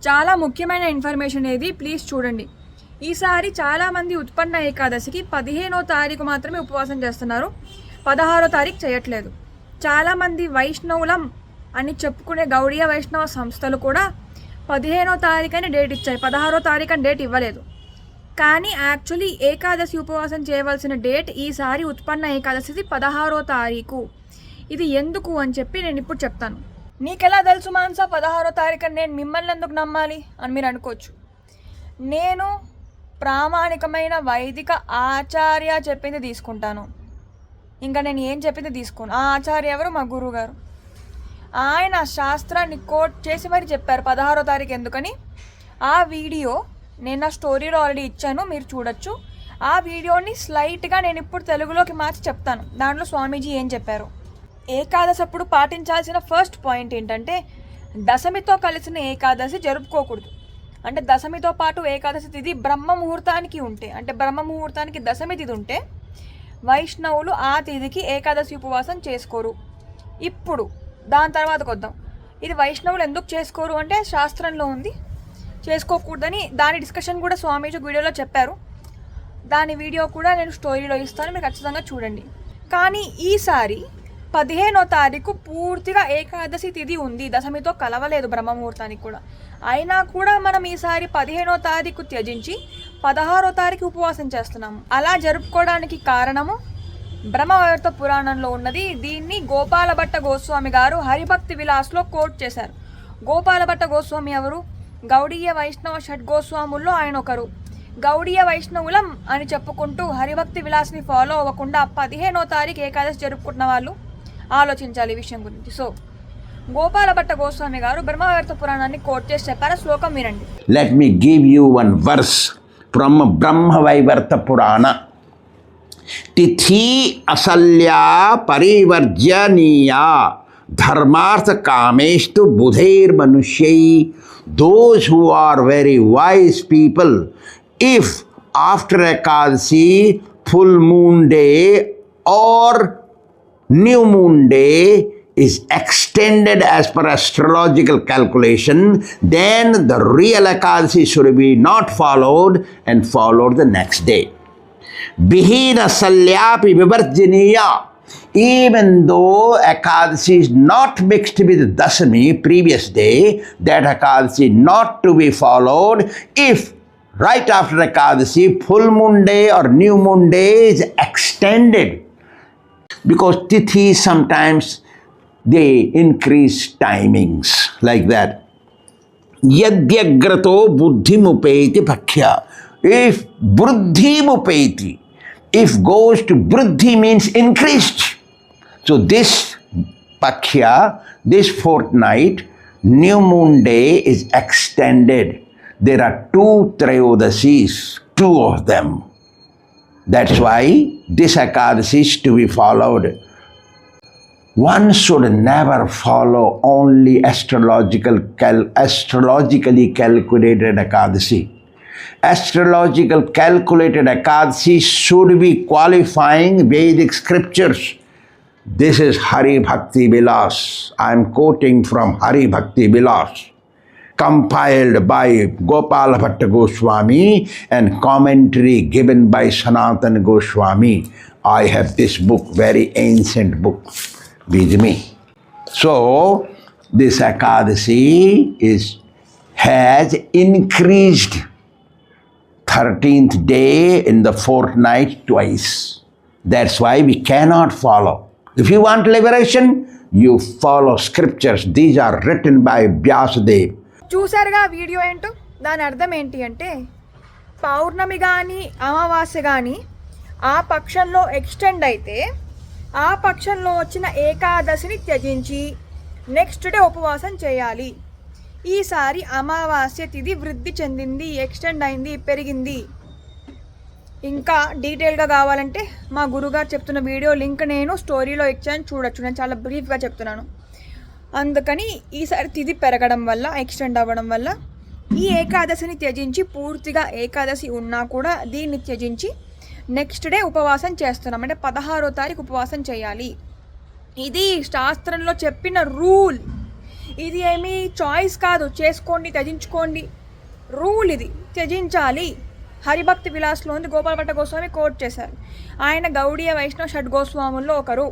చాలా ముఖ్యమైన ఇన్ఫర్మేషన్ ఏది ప్లీజ్ చూడండి. ఈసారి చాలామంది ఉత్పన్న ఏకాదశికి 15వ తారీఖు మాత్రమే ఉపవాసం చేస్తున్నారు, 16వ తారీఖు చేయట్లేదు. చాలామంది వైష్ణవులం అని చెప్పుకునే గౌడీయ వైష్ణవ సంస్థలు కూడా 15వ తారీఖు అని డేట్ ఇచ్చాయి, 16వ తారీఖు అని డేట్ ఇవ్వలేదు. కానీ యాక్చువల్లీ ఏకాదశి ఉపవాసం చేయవలసిన డేట్ ఈసారి ఉత్పన్న ఏకాదశిది 16వ తారీఖు. ఇది ఎందుకు అని చెప్పి నేను ఇప్పుడు చెప్తాను. నీకెలా తెలుసు మాన్సా 16వ తారీఖు అని? నేను మిమ్మల్ని ఎందుకు నమ్మాలి అని మీరు అనుకోవచ్చు. నేను ప్రామాణికమైన వైదిక ఆచార్య చెప్పింది తీసుకుంటాను, ఇంకా నేను ఏం చెప్పింది తీసుకోను. ఆ ఆచార్య ఎవరు? మా గురువు గారు. ఆయన శాస్త్రాన్ని కోట్ చేసి మరి చెప్పారు 16వ తారీఖు ఎందుకని. ఆ వీడియో నేను నా స్టోరీలో ఆల్రెడీ ఇచ్చాను, మీరు చూడొచ్చు. ఆ వీడియోని స్లైట్గా నేను ఇప్పుడు తెలుగులోకి మార్చి చెప్తాను, దాంట్లో స్వామీజీ ఏం చెప్పారు. ఏకాదశి అప్పుడు పాటించాల్సిన ఫస్ట్ పాయింట్ ఏంటంటే దశమితో కలిసిన ఏకాదశి జరుపుకోకూడదు. అంటే దశమితో పాటు ఏకాదశి తిథి బ్రహ్మ ముహూర్తానికి ఉంటే, అంటే బ్రహ్మ ముహూర్తానికి దశమి తిథి ఉంటే వైష్ణవులు ఆ తిథికి ఏకాదశి ఉపవాసం చేసుకోరు. ఇప్పుడు దాని తర్వాతకు వద్దాం. ఇది వైష్ణవులు ఎందుకు చేసుకోరు అంటే శాస్త్రంలో ఉంది, చేసుకోకూడదని. దాని డిస్కషన్ కూడా స్వామీజీ వీడియోలో చెప్పారు. దాని వీడియో కూడా నేను స్టోరీలో ఇస్తాను, మీరు ఖచ్చితంగా చూడండి. కానీ ఈసారి 15వ తారీఖు పూర్తిగా ఏకాదశి తిథి ఉంది, దశమితో కలవలేదు బ్రహ్మముహూర్తానికి కూడా. అయినా కూడా మనం ఈసారి 15వ తారీఖు త్యజించి 16వ తారీఖు ఉపవాసం చేస్తున్నాము. అలా జరుపుకోవడానికి కారణము బ్రహ్మవైవర్త పురాణంలో ఉన్నది. దీన్ని గోపాలభట్ట గోస్వామి గారు హరిభక్తి విలాస్లో కోట్ చేశారు. గోపాలభట్ట గోస్వామి ఎవరు? గౌడీయ వైష్ణవ షడ్గోస్వాముల్లో ఆయన ఒకరు. గౌడీయ వైష్ణవులం అని చెప్పుకుంటూ హరిభక్తి విలాస్ని ఫాలో అవ్వకుండా 15వ తారీఖు ఏకాదశి జరుపుకుంటున్న వాళ్ళు ఆలోచించాలి ఈ విషయం గురించి. సో గోపాలభట్ట గోస్వామి గారు బ్రహ్మవైవర్త పురాణాన్ని కోట్ చేసి చెప్పారు. శ్లోకం వినండి. Let me give you one verse from Brahmavaivarta Purana. Tithi asalya parivarjaniya dharmartha kameshtu budhair manushai. Those who are very wise people, if after Ekadasi, full moon day or new moon day is extended as per astrological calculation, then the real Ekadasi should be not followed and followed the next day. Bihina salyapi vivarjiniya. Even though Ekadasi is not mixed with Dasami, previous day, that Ekadasi not to be followed if right after Ekadasi, full moon day or new moon day is extended. Because tithi sometimes they increase timings like that. Yadyagrato buddhimupeti pakhya. If buddhimupeti, if goes to buddhi means increased. So this pakhya, this fortnight, new moon day is extended. There are 2 Trayodasis, 2 of them. That's why this Ekadasi is to be followed. One should never follow only astrologically calculated Ekadasi. Astrological calculated Ekadasi should be qualifying Vedic scriptures. This is Hari Bhakti Vilas. I am quoting from Hari Bhakti Vilas, compiled by Gopalabhatta Goswami and commentary given by Sanatana Goswami. I have this book, very ancient book, with me. So, this Ekadasi has increased 13th day in the fortnight twice. That's why we cannot follow. If you want liberation, you follow scriptures. These are written by Vyasadeva. చూసారుగా video ఏంటో? దాని అర్థం ఏంటి అంటే పౌర్ణమి కానీ అమావాస్య కానీ ఆ పక్షంలో ఎక్స్టెండ్ అయితే ఆ పక్షంలో వచ్చిన ఏకాదశిని త్యజించి నెక్స్ట్ డే ఉపవాసం చేయాలి. ఈసారి అమావాస్య తిథి వృద్ధి చెందింది, ఎక్స్టెండ్ అయింది, పెరిగింది. ఇంకా డీటెయిల్గా కావాలంటే మా గురుగారు చెప్తున్న వీడియో లింక్ నేను స్టోరీలో ఇచ్చాను, చూడొచ్చు. నేను చాలా బ్రీఫ్గా చెప్తున్నాను. అందుకని ఈసారి తిథి పెరగడం వల్ల, ఎక్స్టెండ్ అవ్వడం వల్ల ఈ ఏకాదశిని త్యజించి, పూర్తిగా ఏకాదశి ఉన్నా కూడా దీన్ని త్యజించి నెక్స్ట్ డే ఉపవాసం చేస్తున్నాం. అంటే 16వ తారీఖు ఉపవాసం చేయాలి. ఇది శాస్త్రంలో చెప్పిన రూల్. ఇది ఏమీ చాయిస్ కాదు, చేసుకోండి, త్యజించుకోండి, రూల్ ఇది, త్యజించాలి. హరిభక్తి విలాస్లో ఉంది గోపాలభట్ట గోస్వామి కోట్ చేశారు. ఆయన గౌడీయ వైష్ణవ షడ్గోస్వాముల్లో ఒకరు.